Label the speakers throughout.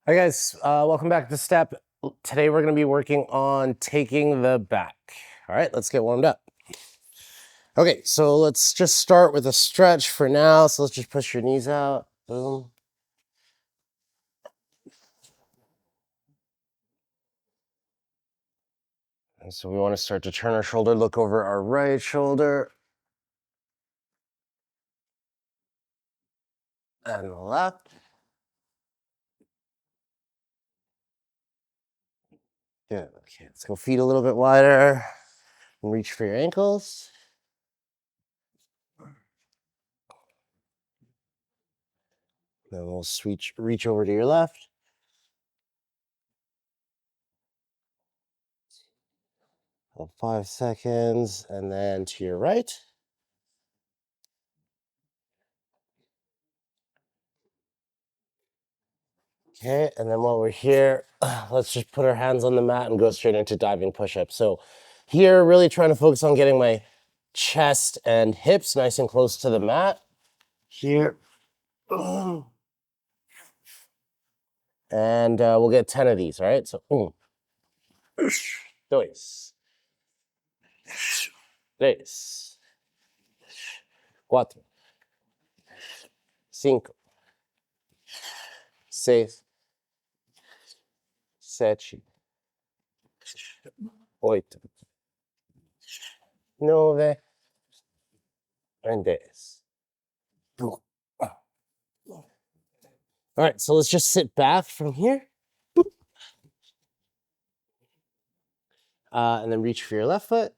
Speaker 1: Hi guys, welcome back to Step. Today we're going to be working on taking the back. All right, let's get warmed up. Okay, so let's just start with a stretch for now. So let's just push your knees out. Boom. And so we want to start to turn our shoulder, look over our right shoulder. And the left. Good, okay, let's go feet a little bit wider. And reach for your ankles. Then we'll reach over to your left. About 5 seconds, and then to your right. Okay, and then while we're here, let's just put our hands on the mat and go straight into diving push-ups. So here, really trying to focus on getting my chest and hips nice and close to the mat. Here. And we'll get 10 of these, all right? So, 1, 2, 3, 4, 5, 6, 7, 8, 9, and 10. All right, so let's just sit back from here. And then reach for your left foot.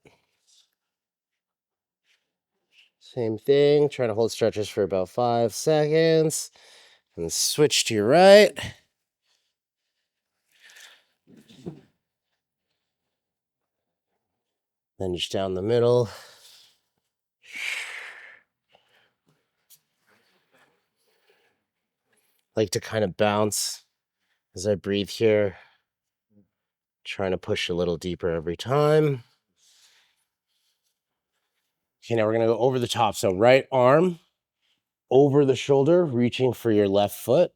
Speaker 1: Same thing, try to hold stretches for about 5 seconds. And switch to your right. Then just down the middle. Like to kind of bounce as I breathe here. Trying to push a little deeper every time. Okay, now we're gonna go over the top. So right arm over the shoulder, reaching for your left foot.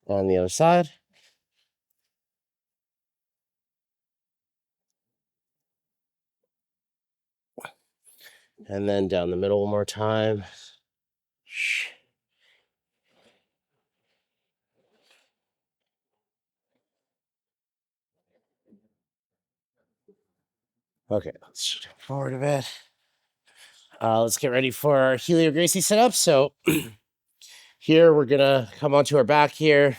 Speaker 1: On the other side. And then down the middle one more time. Okay, let's shift forward a bit. Let's get ready for our Helio Gracie setup. So here we're gonna come onto our back here,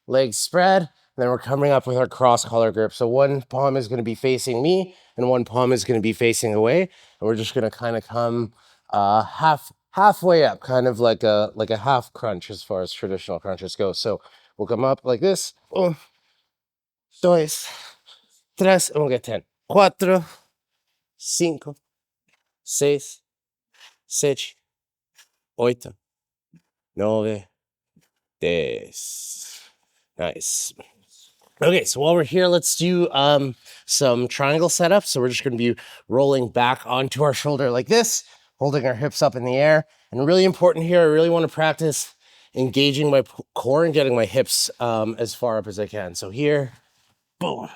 Speaker 1: legs spread, and then we're coming up with our cross collar grip. So one palm is gonna be facing me and one palm is gonna be facing away. And we're just gonna kind of come halfway up, kind of like a half crunch as far as traditional crunches go. So we'll come up like this. 1, 2, 3, and we'll get 10. 4, 5, 6, 7, 8, 9, 10. Nice. Okay, so while we're here, let's do some triangle setups. So we're just going to be rolling back onto our shoulder like this, holding our hips up in the air. And really important here, I really want to practice engaging my core and getting my hips as far up as I can. So here, boom.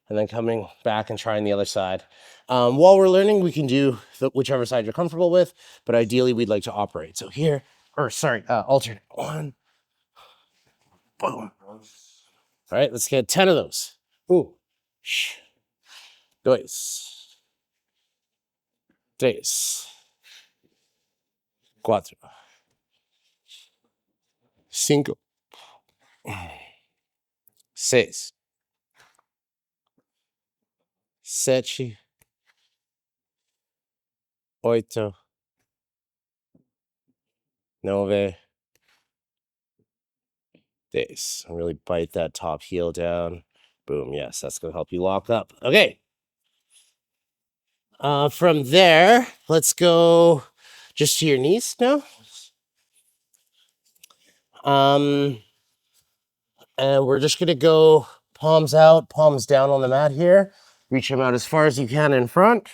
Speaker 1: And then coming back and trying the other side. While we're learning, we can do whichever side you're comfortable with, but ideally we'd like to operate. So here, alternate. 1, boom. All right, let's get 10 of those. 1, 2, 3, 4, 5, 6, 7, 8, 9, 10. And really bite that top heel down. Boom, yes, that's gonna help you lock up. Okay. From there, let's go just to your knees now. And we're just gonna go palms out, palms down on the mat here. Reach them out as far as you can in front.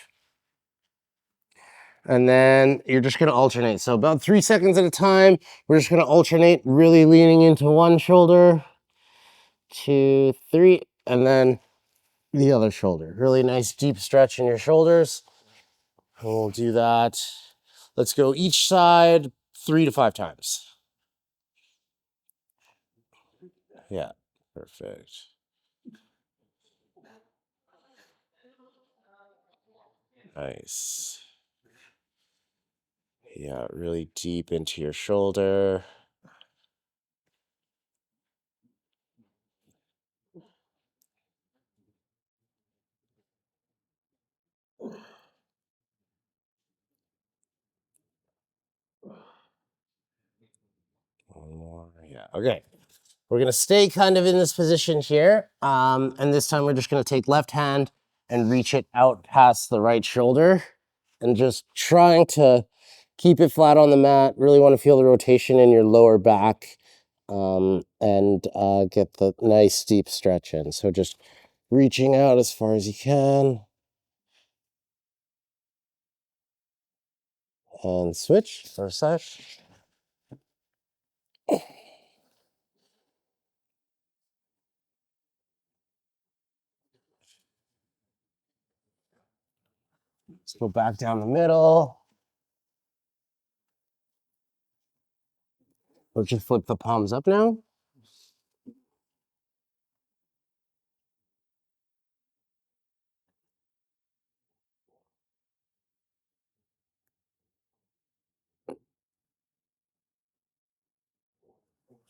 Speaker 1: And then you're just gonna alternate. So about 3 seconds at a time, we're just gonna alternate, really leaning into one shoulder, 2, 3, and then the other shoulder. Really nice deep stretch in your shoulders. And we'll do that. Let's go each side 3 to 5 times. Yeah, perfect. Nice. Yeah, really deep into your shoulder. One more. Yeah, okay. We're gonna stay kind of in this position here. And this time we're just gonna take left hand and reach it out past the right shoulder and just trying to keep it flat on the mat. Really wanna feel the rotation in your lower back and get the nice deep stretch in. So just reaching out as far as you can. And switch for a sec. Let's go back down the middle. We'll just flip the palms up now.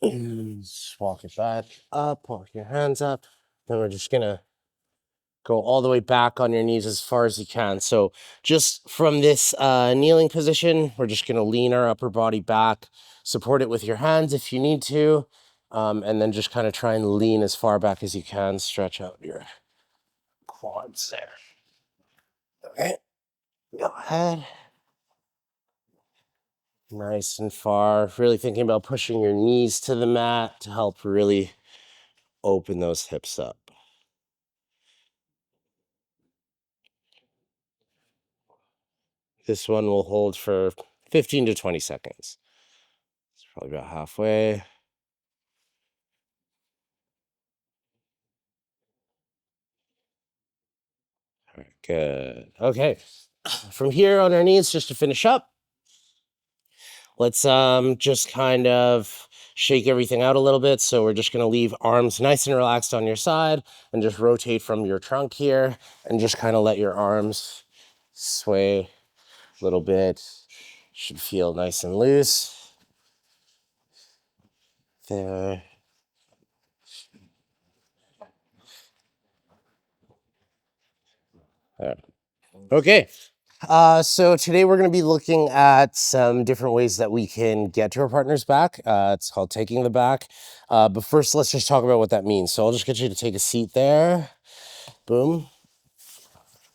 Speaker 1: Just walk it back up, walk your hands up. Then we're just gonna go all the way back on your knees as far as you can. So just from this kneeling position, we're just gonna lean our upper body back, support it with your hands if you need to, and then just kind of try and lean as far back as you can, stretch out your quads there. Okay, go ahead. Nice and far. Really thinking about pushing your knees to the mat to help really open those hips up. This one will hold for 15 to 20 seconds. It's probably about halfway. All right, good. Okay. From here on our knees, just to finish up, let's just kind of shake everything out a little bit. So we're just gonna leave arms nice and relaxed on your side and just rotate from your trunk here and just kind of let your arms sway a little bit. Should feel nice and loose. There. There. Okay. So today we're going to be looking at some different ways that we can get to our partner's back. It's called taking the back. But first, let's just talk about what that means. So I'll just get you to take a seat there. Boom.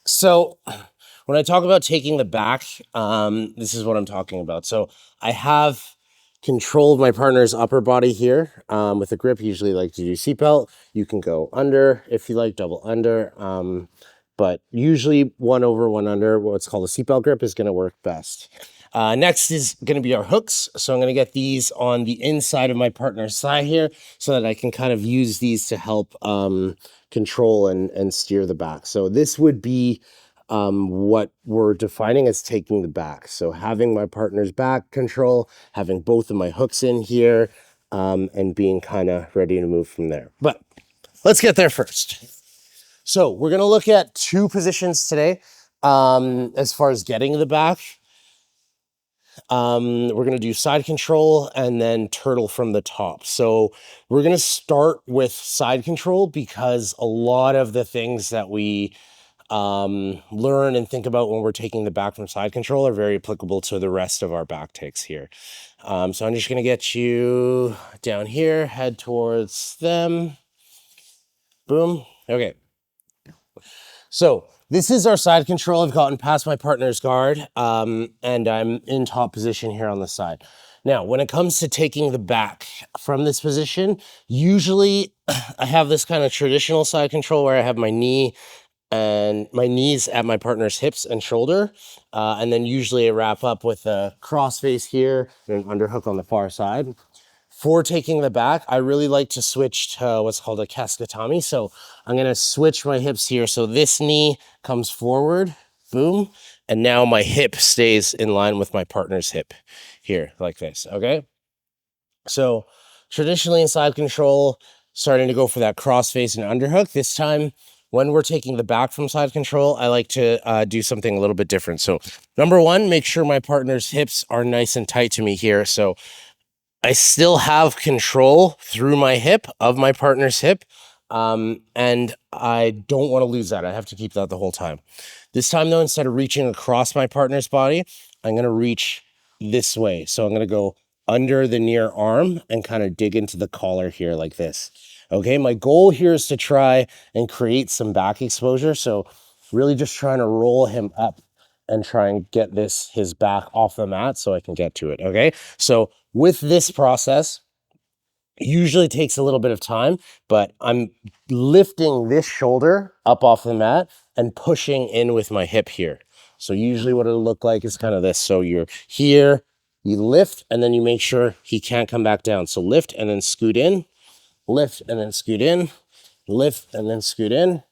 Speaker 1: So when I talk about taking the back, this is what I'm talking about. So I have control of my partner's upper body here with a grip. Usually like to do seatbelt. You can go under if you like, double under. But usually one over, one under, what's called a seatbelt grip is gonna work best. Next is gonna be our hooks. So I'm gonna get these on the inside of my partner's thigh here so that I can kind of use these to help control and steer the back. So this would be what we're defining as taking the back. So having my partner's back control, having both of my hooks in here, and being kind of ready to move from there. But let's get there first. So we're going to look at two positions today as far as getting the back. We're going to do side control and then turtle from the top. So we're going to start with side control because a lot of the things that we learn and think about when we're taking the back from side control are very applicable to the rest of our back takes here. So I'm just going to get you down here, head towards them. Boom. Okay. So this is our side control. I've gotten past my partner's guard and I'm in top position here on the side. Now, when it comes to taking the back from this position, usually I have this kind of traditional side control where I have my knee and my knees at my partner's hips and shoulder. And then usually I wrap up with a crossface here and an underhook on the far side. For taking the back, I really like to switch to what's called a cascatami. So I'm gonna switch my hips here. So this knee comes forward, boom. And now my hip stays in line with my partner's hip here, like this, okay? So traditionally in side control, starting to go for that crossface and underhook. This time, when we're taking the back from side control, I like to do something a little bit different. So number one, make sure my partner's hips are nice and tight to me here. So I still have control through my hip of my partner's hip. And I don't want to lose that. I have to keep that the whole time. This time though, instead of reaching across my partner's body, I'm going to reach this way. So I'm going to go under the near arm and kind of dig into the collar here like this. Okay, my goal here is to try and create some back exposure. So really just trying to roll him up and try and get his back off the mat so I can get to it. Okay, so with this process, it usually takes a little bit of time, but I'm lifting this shoulder up off the mat and pushing in with my hip here. So usually what it'll look like is kind of this. So you're here, you lift, and then you make sure he can't come back down. So lift and then scoot in, lift and then scoot in, lift and then scoot in.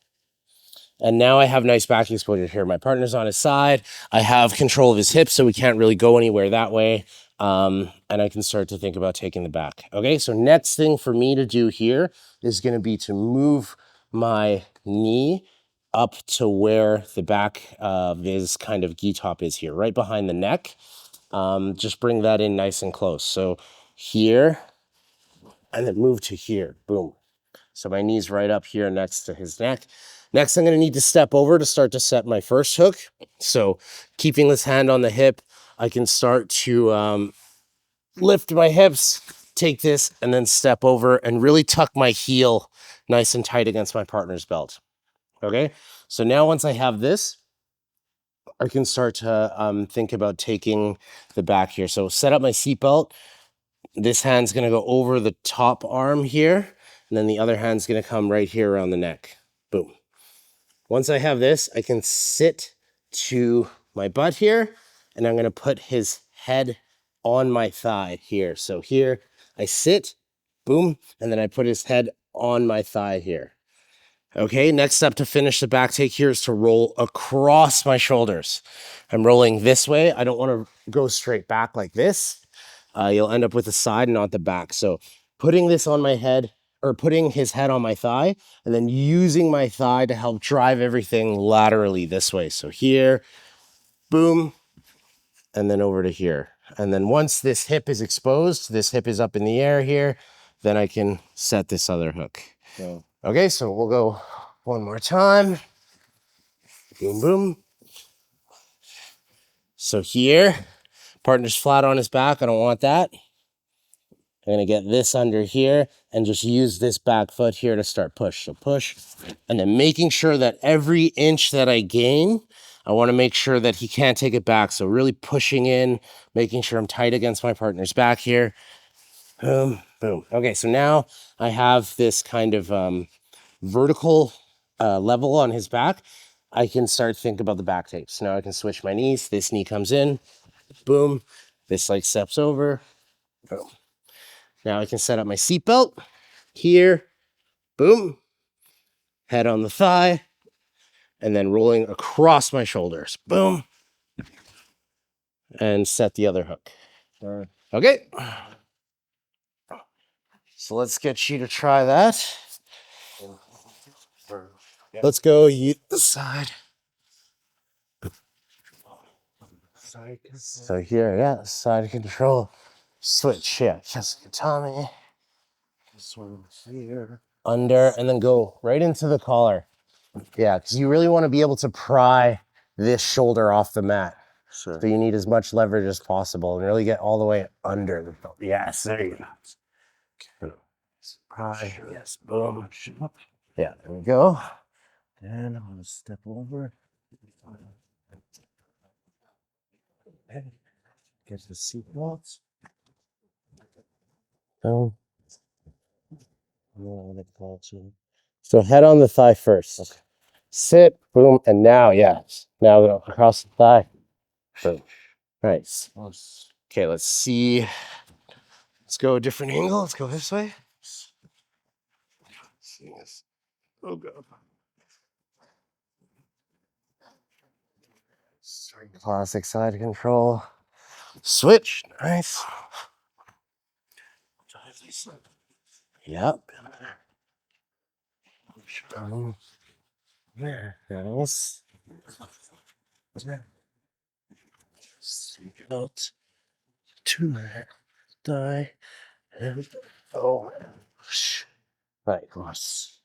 Speaker 1: And now I have nice back exposure here. My partner's on his side. I have control of his hips, so we can't really go anywhere that way. And I can start to think about taking the back. Okay, so next thing for me to do here is going to be to move my knee up to where the back of his kind of gi top is here, right behind the neck. Just bring that in nice and close. So here, and then move to here, boom. So my knee's right up here next to his neck. Next, I'm going to need to step over to start to set my first hook. So keeping this hand on the hip, I can start to lift my hips, take this, and then step over and really tuck my heel nice and tight against my partner's belt. Okay, so now once I have this, I can start to think about taking the back here. So set up my seatbelt. This hand's going to go over the top arm here, and then the other hand's going to come right here around the neck. Boom. Once I have this, I can sit to my butt here, and I'm going to put his head on my thigh here. So here I sit, boom, and then I put his head on my thigh here. Okay, next up to finish the back take here is to roll across my shoulders. I'm rolling this way. I don't want to go straight back like this. You'll end up with the side, not the back. So putting this on my head, or putting his head on my thigh, and then using my thigh to help drive everything laterally this way. So here, boom, and then over to here. And then once this hip is exposed, this hip is up in the air here, then I can set this other hook. Yeah. Okay, so we'll go one more time. Boom, boom. So here, partner's flat on his back. I don't want that. I'm going to get this under here and just use this back foot here to start push. So push, and then making sure that every inch that I gain, I want to make sure that he can't take it back. So really pushing in, making sure I'm tight against my partner's back here. Boom, boom. Okay, so now I have this kind of vertical level on his back. I can start thinking about the back takes. So now I can switch my knees. This knee comes in, boom. This like steps over, boom. Now I can set up my seatbelt here, boom, head on the thigh, and then rolling across my shoulders, boom, and set the other hook. Okay, so let's get you to try that. Let's go the side. So here, yeah, side control, switch, yeah, Tommy. This one here. Under, and then go right into the collar. Yeah, because you really want to be able to pry this shoulder off the mat. Sure. So you need as much leverage as possible and really get all the way under the belt. Yes, there you go. Okay. Pry, yes, boom. Yeah, there we go. And I'm going to step over. Get the seatbelts. Boom. So head on the thigh first. Okay. sit, boom, and now, yeah, now go across the thigh. Boom. Nice. Okay, let's see. Let's go a different angle. Let's go this way. See this. Oh god. Classic side control. Switch. Nice. Yep. There. Nice. Out. Two. Die. And oh. Nice.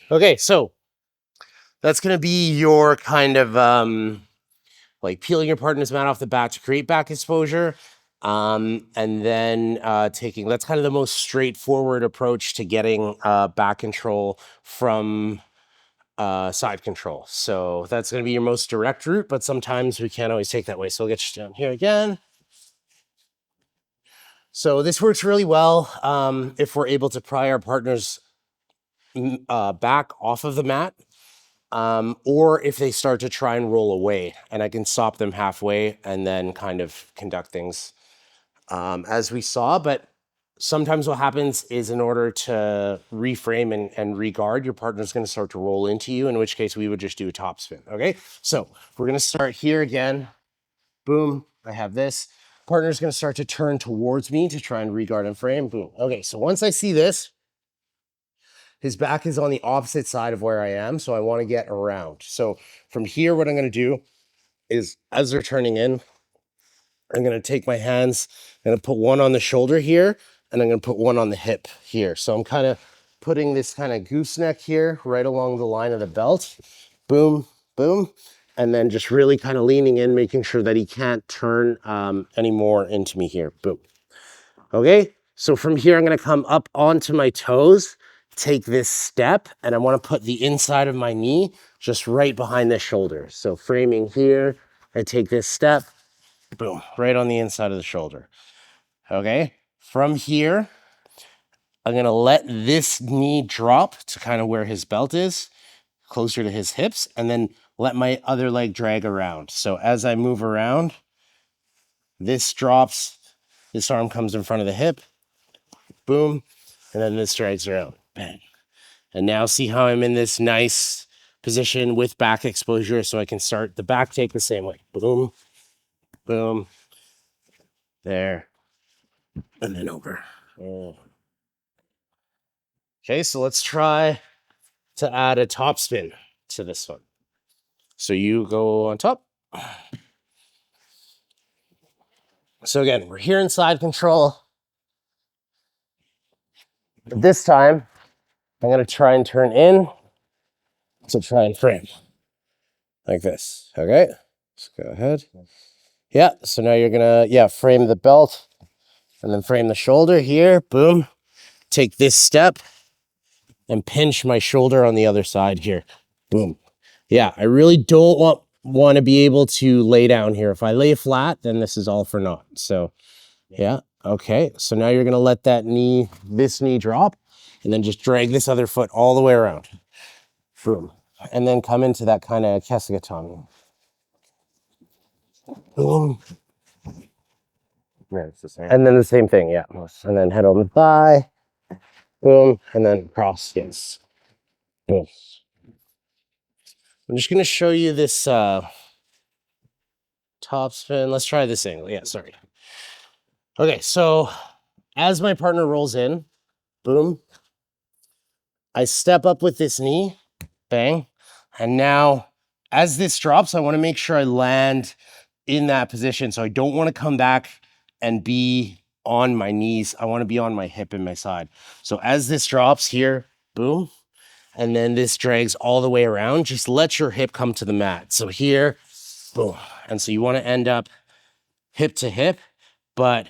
Speaker 1: Okay, so that's gonna be your kind of like peeling your partner's mat off the back to create back exposure. And then taking, that's kind of the most straightforward approach to getting back control from side control. So that's going to be your most direct route, but sometimes we can't always take that way. So we'll get you down here again. So this works really well if we're able to pry our partner's back off of the mat. Or if they start to try and roll away, and I can stop them halfway and then kind of conduct things as we saw. But sometimes what happens is, in order to reframe and reguard, your partner's going to start to roll into you, in which case we would just do a top spin. Okay, so we're going to start here again. Boom, I have this. Partner's going to start to turn towards me to try and reguard and frame. Boom. Okay, so once I see this, his back is on the opposite side of where I am, so I want to get around. So from here, what I'm going to do is, as they're turning in, I'm going to take my hands, I'm going to put one on the shoulder here, and I'm going to put one on the hip here. So I'm kind of putting this kind of gooseneck here right along the line of the belt. Boom, boom. And then just really kind of leaning in, making sure that he can't turn any more into me here. Boom. Okay, so from here, I'm going to come up onto my toes, take this step, and I want to put the inside of my knee just right behind the shoulder. So framing here, I take this step, boom, right on the inside of the shoulder. Okay, from here, I'm going to let this knee drop to kind of where his belt is, closer to his hips, and then let my other leg drag around. So as I move around, this drops, this arm comes in front of the hip, boom, and then this drags around, bang. And now see how I'm in this nice position with back exposure, so I can start the back take the same way. Boom, boom, there, and then over. Okay, so let's try to add a top spin to this one. So you go on top. So again, we're here in side control. But this time, I'm going to try and turn in to try and frame. Like this, okay? Let's go ahead. Yeah, so now you're going to, frame the belt and then frame the shoulder here. Boom. Take this step and pinch my shoulder on the other side here. Boom. Yeah, I really don't want to be able to lay down here. If I lay flat, then this is all for naught. So, yeah. Okay, so now you're going to let this knee drop, and then just drag this other foot all the way around. Boom. And then come into that kind of Kesugatami. Boom. Yeah, it's the same. And then the same thing, yeah. And then head on the thigh. Boom. And then cross, yes. Boom. I'm just going to show you this top spin. Let's try this angle. Yeah, sorry. Okay, so as my partner rolls in, boom, I step up with this knee, bang. And now as this drops, I want to make sure I land in that position. So I don't want to come back and be on my knees. I want to be on my hip and my side. So as this drops here, boom, and then this drags all the way around, just let your hip come to the mat. So here, boom. And so you want to end up hip to hip, but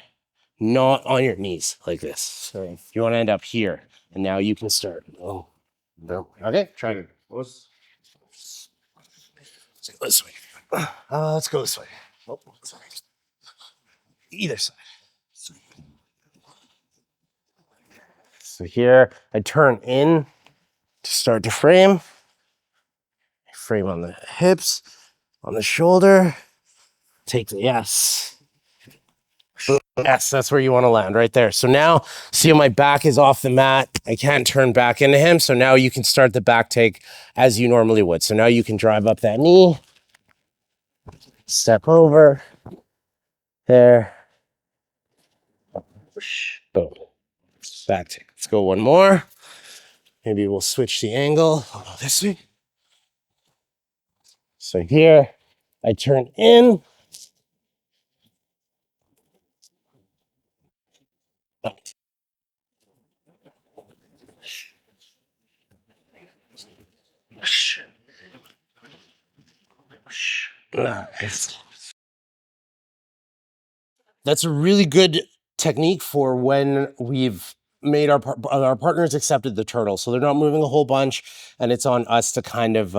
Speaker 1: not on your knees like this. So you want to end up here. And now you can start. Oh, boom. Okay, try it. Let's go this way. Let's go this way. Oh, sorry. Either side. So here, I turn in Start to frame. Frame on the hips, on the shoulder. Take the yes. Yes, that's where you want to land, right there. So now, see how my back is off the mat. I can't turn back into him. So now you can start the back take as you normally would. So now you can drive up that knee, step over, there. Boom. Back take. Let's go one more. Maybe we'll switch the angle. I'll go this way. So here, I turn in. That's a really good technique for when we've made our partners accepted the turtle, so they're not moving a whole bunch, and it's on us to kind of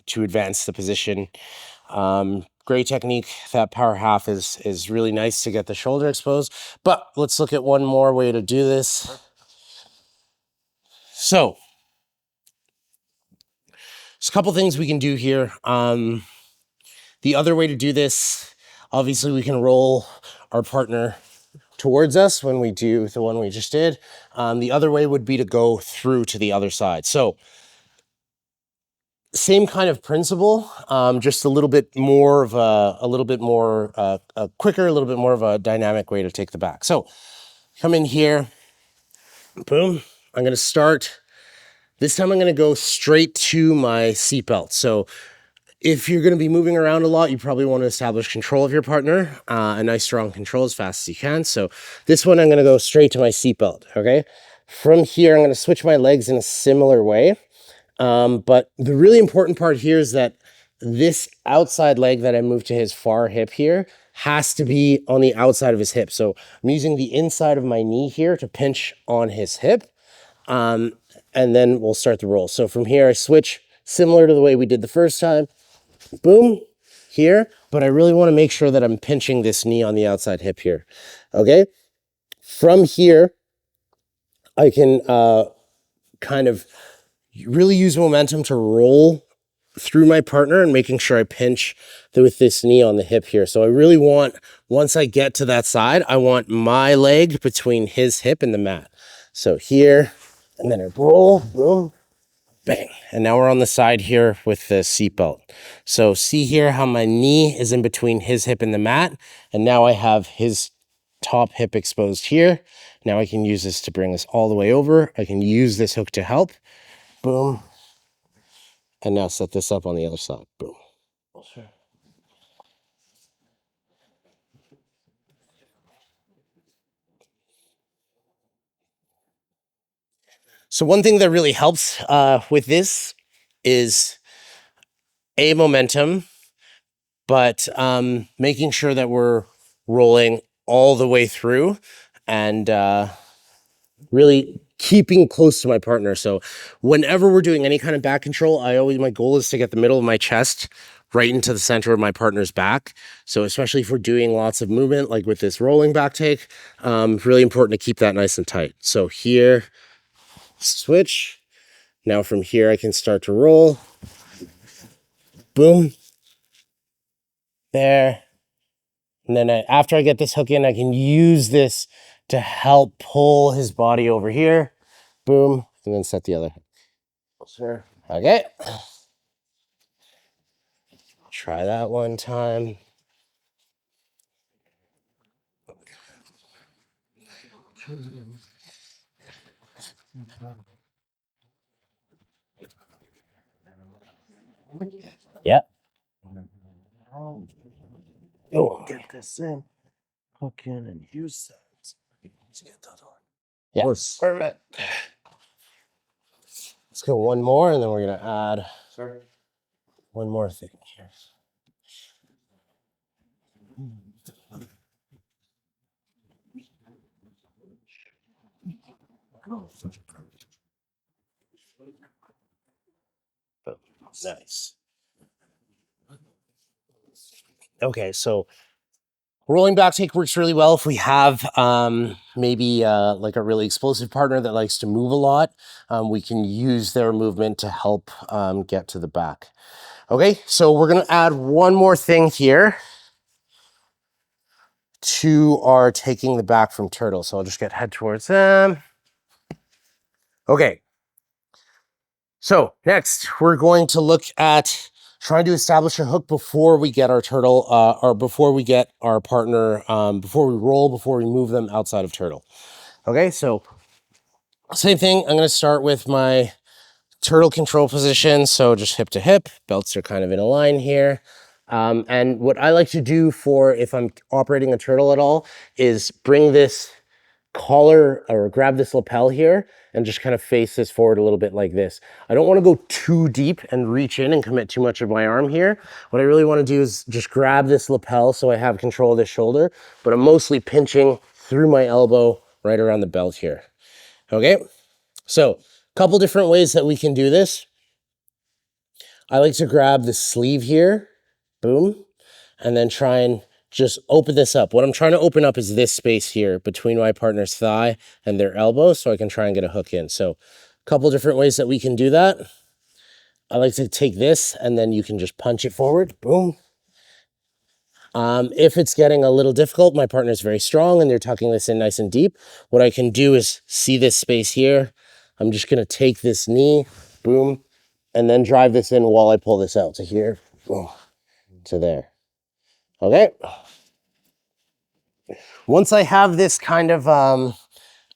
Speaker 1: to advance the position. Great technique. That power half is really nice to get the shoulder exposed. But let's look at one more way to do this. So there's a couple things we can do here. The other way to do this, obviously we can roll our partner towards us when we do the one we just did. The other way would be to go through to the other side. So same kind of principle, just a little bit more of a little bit more quicker, a little bit more of a dynamic way to take the back. So come in here, boom. I'm going to start. This time I'm going to go straight to my seatbelt. So if you're going to be moving around a lot, you probably want to establish control of your partner, a nice strong control as fast as you can. So this one, I'm going to go straight to my seatbelt. Okay. From here, I'm going to switch my legs in a similar way. But the really important part here is that this outside leg that I moved to his far hip here has to be on the outside of his hip. So I'm using the inside of my knee here to pinch on his hip. And then we'll start the roll. So from here, I switch similar to the way we did the first time. Boom, here. But I really want to make sure that I'm pinching this knee on the outside hip here. Okay. From here, I can kind of really use momentum to roll through my partner and making sure I pinch with this knee on the hip here. So I really want, once I get to that side, I want my leg between his hip and the mat. So here, and then I roll, boom, bang. And now we're on the side here with the seatbelt. So see here how my knee is in between his hip and the mat. And now I have his top hip exposed here. Now I can use this to bring this all the way over. I can use this hook to help. Boom. And now set this up on the other side. Boom. Sure. So one thing that really helps with this is momentum, but making sure that we're rolling all the way through and really keeping close to my partner. So whenever we're doing any kind of back control, my goal is to get the middle of my chest right into the center of my partner's back. So especially if we're doing lots of movement, like with this rolling back take, really important to keep that nice and tight. So here, switch. Now from here, I can start to roll. Boom. There. And then after I get this hook in, I can use this to help pull his body over here. Boom. And then set the other. Sure. Okay. Try that one time. Yeah. Oh, get this in. Hook in and use that. Let's get that on. Yeah. Perfect. Let's go one more, and then we're gonna add one more thing here. Nice. Okay, so Rolling back take works really well if we have maybe like a really explosive partner that likes to move a lot. We can use their movement to help get to the back. Okay, so we're gonna add one more thing here to our taking the back from turtle. So I'll just head towards them. Okay. So next, we're going to look at trying to establish a hook before we get our turtle, or before we get our partner, before we roll, before we move them outside of turtle. Okay, so same thing. I'm going to start with my turtle control position. So just hip to hip, belts are kind of in a line here. And what I like to do for if I'm operating a turtle at all is bring this collar or grab this lapel here and just kind of face this forward a little bit like this. I don't want to go too deep and reach in and commit too much of my arm here. What I really want to do is just grab this lapel so I have control of this shoulder, but I'm mostly pinching through my elbow right around the belt here. Okay, so a couple different ways that we can do this. I like to grab the sleeve here, boom, and then try and just open this up. What I'm trying to open up is this space here between my partner's thigh and their elbow so I can try and get a hook in. So a couple different ways that we can do that. I like to take this and then you can just punch it forward, boom. If it's getting a little difficult, my partner's very strong and they're tucking this in nice and deep. What I can do is see this space here. I'm just gonna take this knee, boom, and then drive this in while I pull this out to here, boom, to there. Okay. Once I have this kind of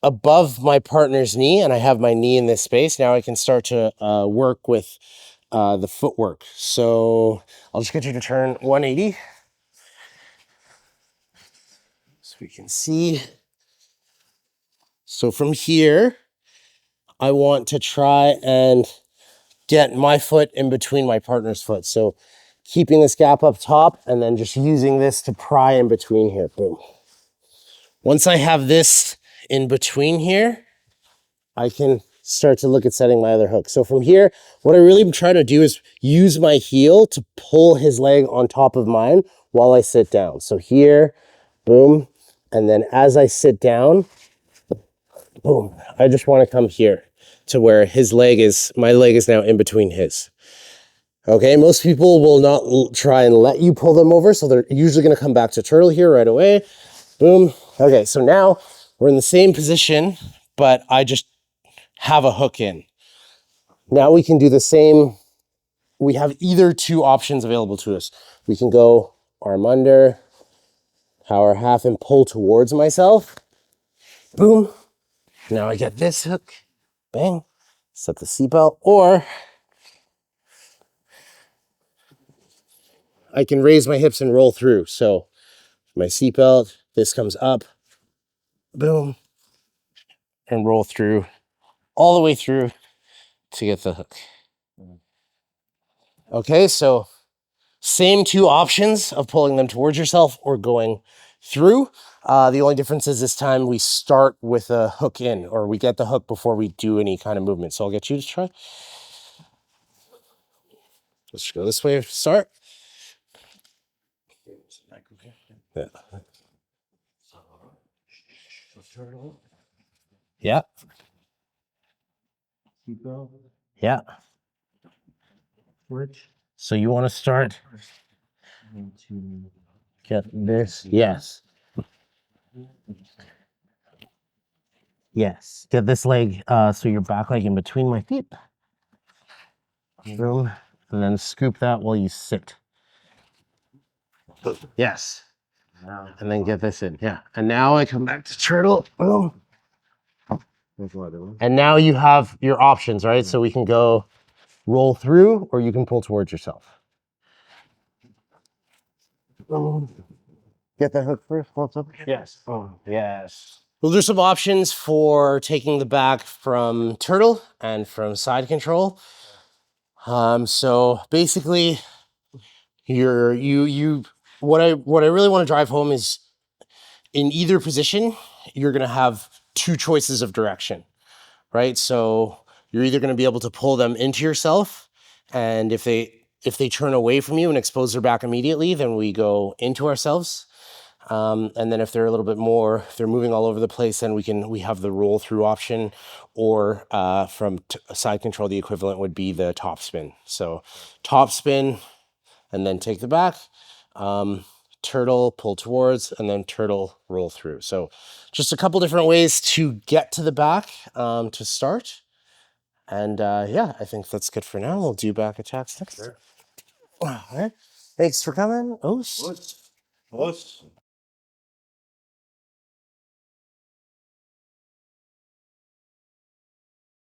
Speaker 1: above my partner's knee and I have my knee in this space, now I can start to work with the footwork. So I'll just get you to turn 180. So we can see. So from here, I want to try and get my foot in between my partner's foot. So keeping this gap up top and then just using this to pry in between here, boom. Once I have this in between here, I can start to look at setting my other hook. So from here, what I really am trying to do is use my heel to pull his leg on top of mine while I sit down. So here, boom. And then as I sit down, boom, I just want to come here to where my leg is now in between his. Okay, most people will not try and let you pull them over. So they're usually going to come back to turtle here right away. Boom. Okay, so now we're in the same position, but I just have a hook in. Now we can do the same. We have either two options available to us. We can go arm under, power half and pull towards myself. Boom. Now I get this hook. Bang. Set the seatbelt. Or I can raise my hips and roll through. So my seatbelt, this comes up. Boom. And roll through all the way through to get the hook. Okay, so same two options of pulling them towards yourself or going through. The only difference is this time we start with a hook in, or we get the hook before we do any kind of movement. So I'll get you to try. Let's go this way, start. Yeah. Yeah. Yeah. So you want to start, get this, yes. Yes, get this leg, so your back leg in between my feet. Boom, and then scoop that while you sit. Yes, and then get this in, yeah. And now I come back to turtle, boom. And now you have your options, right? So we can go roll through, or you can pull towards yourself. Get the hook first. What's up? Yes. Oh, yes. Well, there's some options for taking the back from turtle and from side control. So basically, what I really want to drive home is in either position, you're going to have two choices of direction, right? So you're either going to be able to pull them into yourself, and if they turn away from you and expose their back immediately, then we go into ourselves. And then if they're a little bit more, if they're moving all over the place, then we have the roll through option, or from side control, the equivalent would be the top spin. So top spin, and then take the back, turtle, pull towards, and then turtle, roll through. So just a couple different ways to get to the back to start. And yeah, I think that's good for now. We'll do back attacks next. Sure. All right. Thanks for coming. Oh.